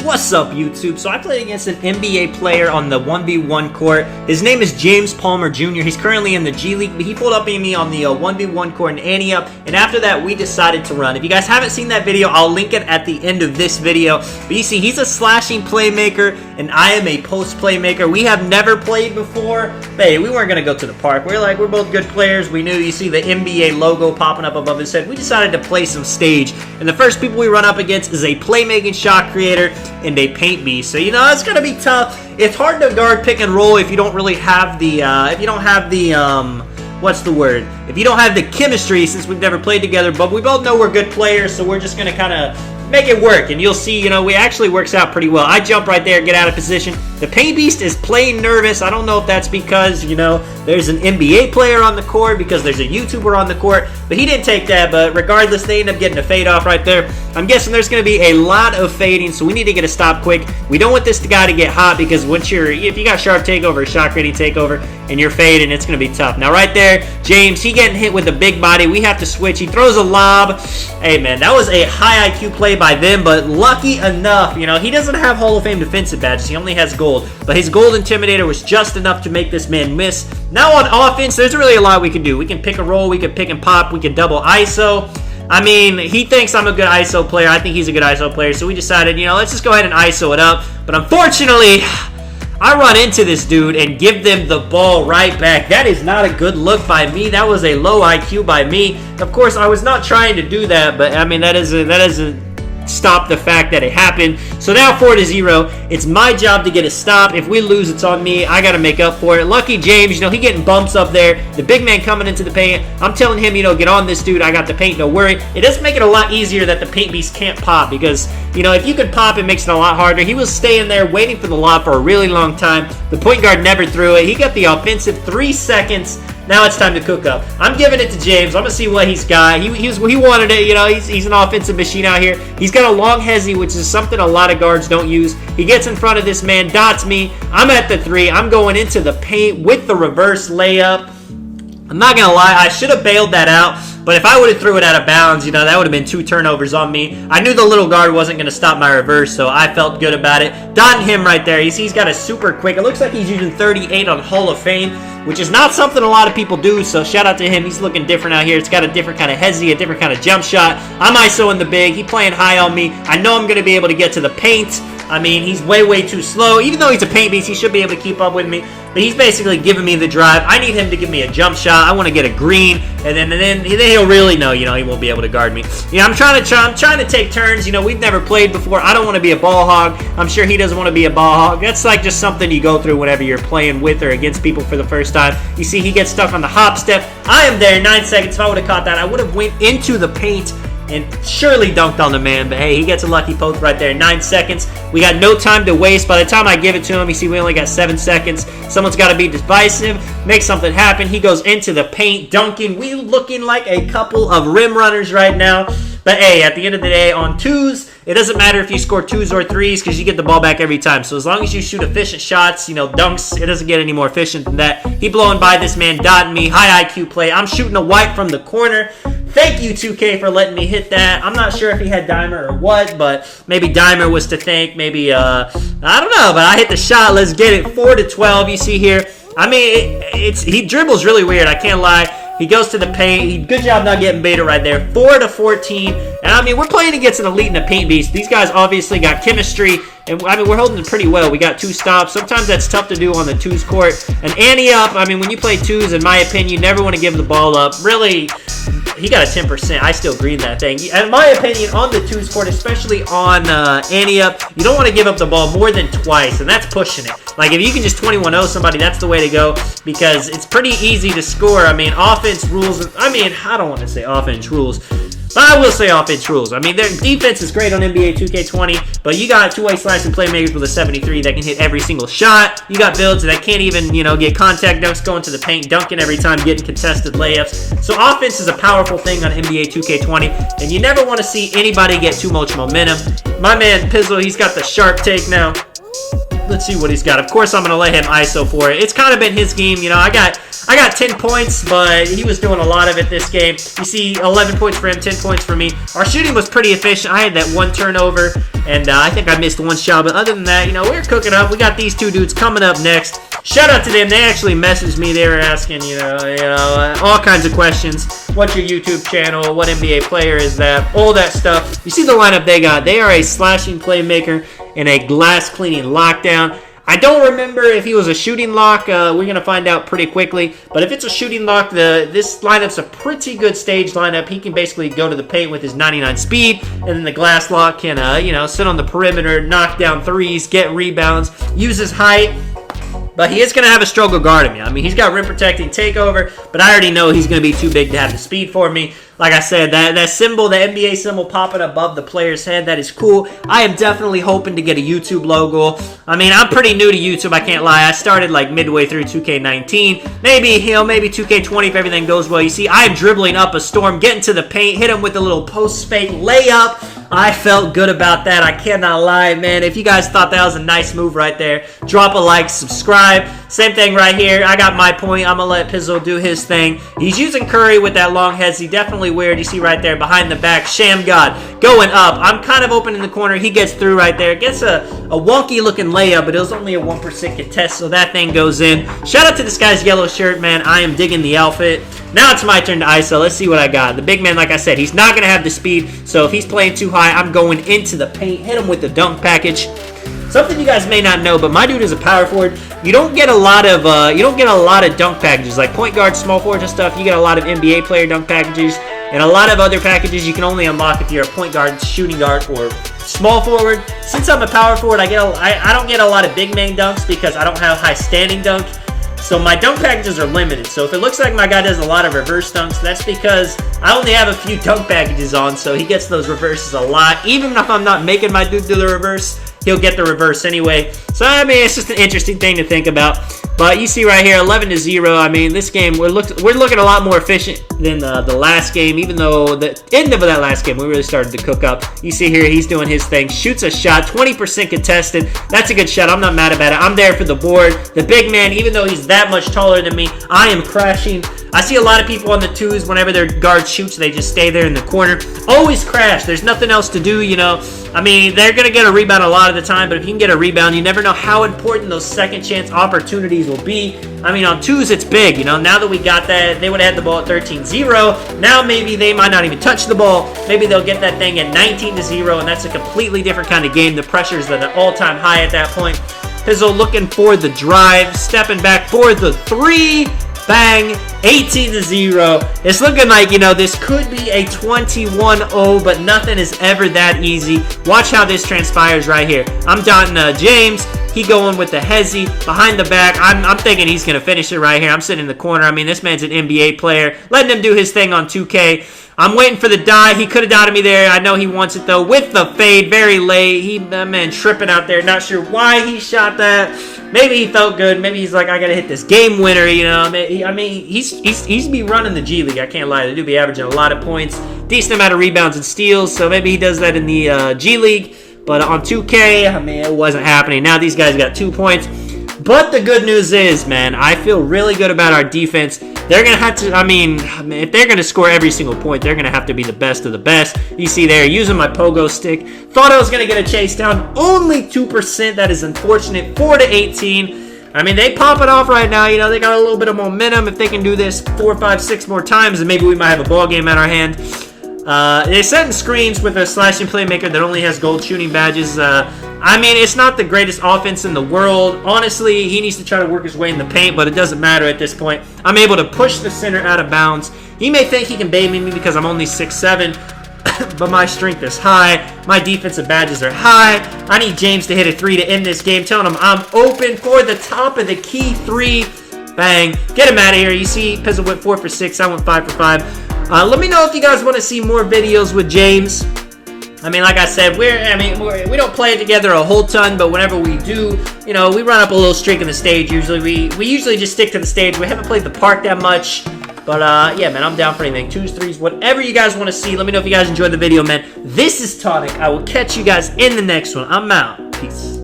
What's up, YouTube? So I played against an NBA player on the 1v1 court. His name is James Palmer Jr. He's currently in the G League, but he pulled up on me on the 1v1 court and ante up, and after that we decided to run. If you guys haven't seen that video, I'll link it at the end of this video. But you see, he's a slashing playmaker, and I am a post playmaker. We have never played before. Hey, we weren't going to go to the park. We're both good players. We knew, you see the NBA logo popping up above his head. We decided to play some stage, and the first people we run up against is a playmaking shot creator and a paint beast. So, you know, it's gonna be tough. It's hard to guard pick and roll if you don't really have the what's the word? If you don't have the chemistry, since we've never played together. But we both know we're good players, so we're just gonna kind of make it work, and you'll see, you know, it actually works out pretty well. I jump right there, get out of position. The paint beast is playing nervous. I don't know if that's because, you know, there's an NBA player on the court, because there's a YouTuber on the court, but he didn't take that. But regardless, they end up getting a fade off right there. I'm guessing there's going to be a lot of fading, so we need to get a stop quick. We don't want this guy to get hot, because if you got sharp takeover, shot creating takeover, and you're fading, it's going to be tough. Now right there, James, he getting hit with a big body. We have to switch. He throws a lob. Hey man, that was a high IQ play by them, but lucky enough, you know, he doesn't have Hall of Fame defensive badges. He only has gold, but his gold intimidator was just enough to make this man miss. Now on offense, there's really a lot we can do. We can pick and roll, we can pick and pop, we can double ISO. I mean, he thinks I'm a good ISO player. I think he's a good ISO player, so we decided, you know, let's just go ahead and ISO it up. But unfortunately, I run into this dude and give them the ball right back. That is not a good look by me. That was a low IQ by me. Of course, I was not trying to do that, but I mean, that doesn't stop the fact that it happened. So now 4-0. It's my job to get a stop. If we lose, it's on me. I got to make up for it. Lucky James, you know, he getting bumps up there. The big man coming into the paint. I'm telling him, you know, get on this dude. I got the paint, don't worry. It does make it a lot easier that the paint beast can't pop, because, you know, if you could pop, it makes it a lot harder. He was staying there waiting for the lob for a really long time. The point guard never threw it. He got the offensive 3 seconds. Now it's time to cook up. I'm giving it to James. I'm going to see what he's got. He wanted it. You know, he's an offensive machine out here. He's got a long hezzy, which is something a lot of guards don't use. He gets in front of this man, dots me. I'm at the 3. I'm going into the paint with the reverse layup. I'm not going to lie. I should have bailed that out. But if I would have threw it out of bounds, you know, that would have been 2 turnovers on me. I knew the little guard wasn't going to stop my reverse, so I felt good about it. Dotting him right there. He's got a super quick. It looks like he's using 38 on Hall of Fame, which is not something a lot of people do, so shout out to him. He's looking different out here. It's got a different kind of hezzy, a different kind of jump shot. I'm ISO in the big. He playing high on me. I know I'm going to be able to get to the paint. I mean, he's way too slow. Even though he's a paint beast, he should be able to keep up with me. But he's basically giving me the drive. I need him to give me a jump shot. I want to get a green, and then he'll really know, you know, he won't be able to guard me. You know, I'm trying to take turns. You know, we've never played before. I don't want to be a ball hog. I'm sure he doesn't want to be a ball hog. That's like just something you go through whenever you're playing with or against people for the first time. You see, he gets stuck on the hop step. I am there, 9 seconds. If I would have caught that, I would have went into the paint and surely dunked on the man. But hey, he gets a lucky poke right there. 9 seconds. We got no time to waste. By the time I give it to him, you see we only got 7 seconds. Someone's got to be decisive, make something happen. He goes into the paint, dunking. We looking like a couple of rim runners right now. But hey, at the end of the day, on 2s, it doesn't matter if you score 2s or 3s, because you get the ball back every time. So as long as you shoot efficient shots, you know, dunks, it doesn't get any more efficient than that. He blowing by this man, dotting me, high IQ play. I'm shooting a white from the corner. Thank you, 2K, for letting me hit that. I'm not sure if he had Dimer or what, but maybe Dimer was to thank. Maybe, I don't know, but I hit the shot. Let's get it. 4-12, you see here. I mean, he dribbles really weird. I can't lie. He goes to the paint. Good job not getting baited right there. 4-14. And I mean, we're playing against an elite and a paint beast. These guys obviously got chemistry. And I mean, we're holding it pretty well. We got 2 stops. Sometimes that's tough to do on the 2s court. And ante up, I mean, when you play 2s, in my opinion, you never want to give the ball up. Really, he got a 10%. I still green that thing. In my opinion, on the 2s court, especially on ante up, you don't want to give up the ball more than twice, and that's pushing it. Like, if you can just 21-0 somebody, that's the way to go, because it's pretty easy to score. I mean, offense rules. I mean, I don't want to say offense rules, but I will say offense rules. I mean, their defense is great on NBA 2K20, but you got two-way slashing playmakers with a 73 that can hit every single shot. You got builds that can't even, you know, get contact dunks, going to the paint, dunking every time, getting contested layups. So offense is a powerful thing on NBA 2K20, and you never want to see anybody get too much momentum. My man Pizzle, he's got the sharp take now. Let's see what he's got. Of course, I'm going to let him ISO for it. It's kind of been his game. You know, I got 10 points, but he was doing a lot of it this game. You see 11 points for him, 10 points for me. Our shooting was pretty efficient. I had that one turnover, and I think I missed one shot. But other than that, you know, we're cooking up. We got these two dudes coming up next. Shout out to them. They actually messaged me. They were asking, you know, all kinds of questions. What's your YouTube channel? What NBA player is that? All that stuff. You see the lineup they got. They are a slashing playmaker and a glass cleaning lockdown. I don't remember if he was a shooting lock. We're going to find out pretty quickly. But if it's a shooting lock, this lineup's a pretty good stage lineup. He can basically go to the paint with his 99 speed. And then the glass lock can, you know, sit on the perimeter, knock down threes, get rebounds, use his height. But he is going to have a struggle guarding me. I mean, he's got rim protecting takeover, but I already know he's going to be too big to have the speed for me. Like I said, that symbol, the NBA symbol popping above the player's head, that is cool. I am definitely hoping to get a YouTube logo. I mean, I'm pretty new to YouTube, I can't lie. I started like midway through 2K19. Maybe 2K20 if everything goes well. You see, I'm dribbling up a storm, getting to the paint, hit him with a little post fake layup. I felt good about that. I cannot lie, man. If you guys thought that was a nice move right there, drop a like, subscribe. Same thing right here. I got my point. I'm going to let Pizzle do his thing. He's using Curry with that long heads. He definitely weird. You see right there behind the back, Sham God going up. I'm kind of open in the corner. He gets through right there. Gets a wonky looking layup, but it was only a 1% contest, so that thing goes in. Shout out to this guy's yellow shirt, man. I am digging the outfit. Now it's my turn to ISO. Let's see what I got. The big man, like I said, he's not going to have the speed, so if he's playing too high, I'm going into the paint. Hit him with the dunk package. Something you guys may not know, but my dude is a power forward. You don't get a lot of dunk packages like point guard, small forwards and stuff. You get a lot of NBA player dunk packages and a lot of other packages you can only unlock if you're a point guard, shooting guard, or small forward. Since I'm a power forward, I don't get a lot of big man dunks because I don't have high standing dunk. So my dunk packages are limited. So if it looks like my guy does a lot of reverse dunks, that's because I only have a few dunk packages on, so he gets those reverses a lot. Even if I'm not making my dude do the reverse, he'll get the reverse anyway. So, I mean, it's just an interesting thing to think about. But you see right here, 11-0. I mean, this game, we're looking a lot more efficient than the last game, even though the end of that last game, we really started to cook up. You see here, he's doing his thing. Shoots a shot, 20% contested. That's a good shot. I'm not mad about it. I'm there for the board. The big man, even though he's that much taller than me, I am crashing. I see a lot of people on the twos, whenever their guard shoots, they just stay there in the corner. Always crash. There's nothing else to do, you know. I mean, they're going to get a rebound a lot of the time, but if you can get a rebound, you never know how important those second chance opportunities will be. I mean, on twos, it's big, you know. Now that we got that, they would have had the ball at 13-0. Now maybe they might not even touch the ball. Maybe they'll get that thing at 19-0, and that's a completely different kind of game. The pressure's at an all-time high at that point. Pizzle looking for the drive, stepping back for the three. Bang, 18-0. It's looking like, you know, this could be a 21-0, but nothing is ever that easy. Watch how this transpires right here. I'm dotting James. He going with the hezzy behind the back. I'm thinking he's going to finish it right here. I'm sitting in the corner. I mean, this man's an NBA player. Letting him do his thing on 2K. I'm waiting for the die. He could have dotted me there. I know he wants it, though, with the fade. Very late. That man tripping out there. Not sure why he shot that. Maybe he felt good. Maybe he's like, I got to hit this game winner, you know. I mean, he's be running the G League. I can't lie. The dude be averaging a lot of points. Decent amount of rebounds and steals. So maybe he does that in the G League. But on 2K, I mean, it wasn't happening. Now these guys got 2 points. But the good news is, man, I feel really good about our defense. They're going to have to, I mean, if they're going to score every single point, they're going to have to be the best of the best. You see there, using my pogo stick. Thought I was going to get a chase down. Only 2%. That is unfortunate. 4-18. I mean, they pop it off right now. You know, they got a little bit of momentum. If they can do this 4, 5, 6 more times, then maybe we might have a ball game at our hand. They're setting screens with a slashing playmaker that only has gold shooting badges. I mean, it's not the greatest offense in the world. Honestly, he needs to try to work his way in the paint, but it doesn't matter at this point. I'm able to push the center out of bounds. He may think he can baby me because I'm only 6'7", but my strength is high. My defensive badges are high. I need James to hit a 3 to end this game, telling him I'm open for the top of the key 3. Bang. Get him out of here. You see, Pizzle went 4 for 6. I went 5 for 5. Let me know if you guys want to see more videos with James. I mean, like I said, we don't play together a whole ton, but whenever we do, you know, we run up a little streak in the stage. Usually, we usually just stick to the stage. We haven't played the park that much, but yeah, man, I'm down for anything. 2s, 3s, whatever you guys want to see. Let me know if you guys enjoyed the video, man. This is Tonic. I will catch you guys in the next one. I'm out. Peace.